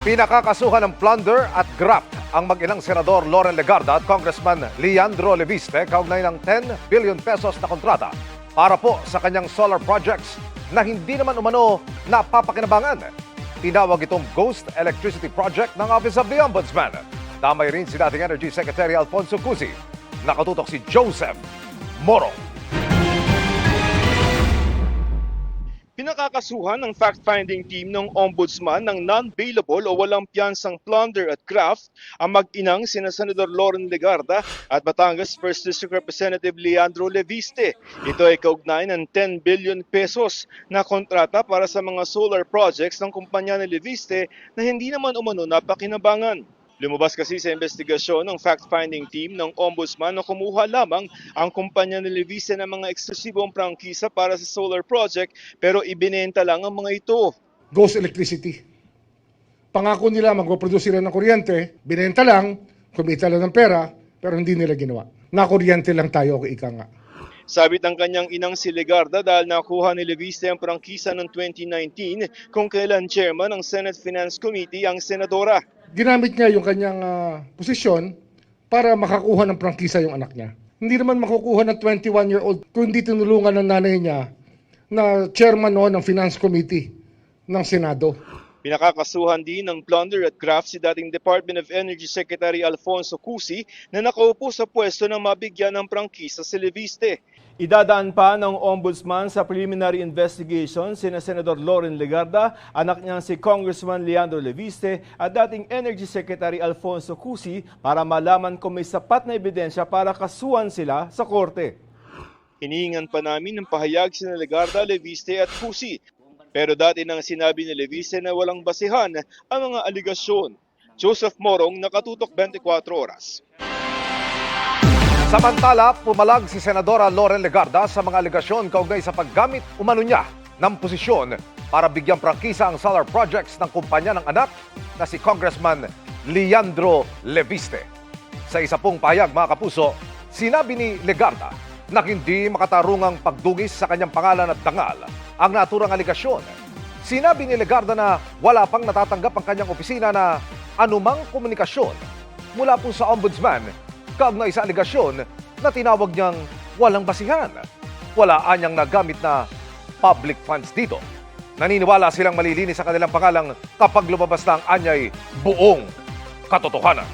Pinakakasuhan ng plunder at graft ang mag-inang Senador Loren Legarda at Congressman Leandro Leviste kaugnay ng 10 billion pesos na kontrata para po sa kanyang solar projects na hindi naman umano napapakinabangan. Tinawag itong Ghost Electricity Project ng Office of the Ombudsman. Damay rin si dating Energy Secretary Alfonso Cusi. Nakatutok si Joseph Morong. Pinakakasuhan ng fact-finding team ng Ombudsman ng non-bailable o walang piyansang plunder at graft ang mag-inang sina Senador Loren Legarda at Batangas 1st District Representative Leandro Leviste. Ito ay kaugnay ng 10 billion pesos na kontrata para sa mga solar projects ng kumpanya ni Leviste na hindi naman umano napakinabangan. Lumabas kasi sa investigasyon ng fact-finding team ng Ombudsman na kumuha lamang ang kumpanya ni Leviste ng mga eksklusibong prangkisa para sa solar project pero ibinenta lang ang mga ito. Ghost Electricity. Pangako nila magpo-produce sila ng kuryente, binenta lang, kumita lang ng pera, pero hindi nila ginawa. Nakuryente lang tayo, ika nga. Sabit ng kanyang inang si Legarda dahil nakuha ni Leviste ang prangkisa noong 2019 kung kailan chairman ng Senate Finance Committee ang senadora. Ginamit niya yung kanyang posisyon para makakuha ng prangkisa yung anak niya. Hindi naman makukuha ng 21-year-old kung hindi tinulungan ng nanay niya na chairman noon ng Finance Committee ng Senado. Pinakakasuhan din ng plunder at graft si dating Department of Energy Secretary Alfonso Cusi na nakaupo sa pwesto ng mabigyan ng prangkisa si Leviste. Idadaan pa ng Ombudsman sa preliminary investigation sina Senador Loren Legarda, anak niyang si Congressman Leandro Leviste at dating Energy Secretary Alfonso Cusi para malaman kung may sapat na ebidensya para kasuhan sila sa korte. Hinihingan pa namin ng pahayag sina Legarda, Leviste at Cusi. Pero dati nang sinabi ni Leviste na walang basihan ang mga aligasyon. Joseph Morong, Nakatutok 24 Oras. Samantala, pumalag si Senadora Loren Legarda sa mga aligasyon kaugnay sa paggamit umano niya ng posisyon para bigyang prangkisa ang solar projects ng kumpanya ng anak na si Congressman Leandro Leviste. Sa isa pong pahayag mga kapuso, sinabi ni Legarda na hindi makatarungang pagdugis sa kanyang pangalan at dangal ang naturang aligasyon. Sinabi ni Legarda na wala pang natatanggap ang kanyang opisina na anumang komunikasyon mula po sa Ombudsman kaugnay sa aligasyon na tinawag niyang walang basihan. Wala anyang nagamit na public funds dito. Naniniwala silang malilinis sa kanilang pangalang kapag lumabas na ang anyay buong katotohanan.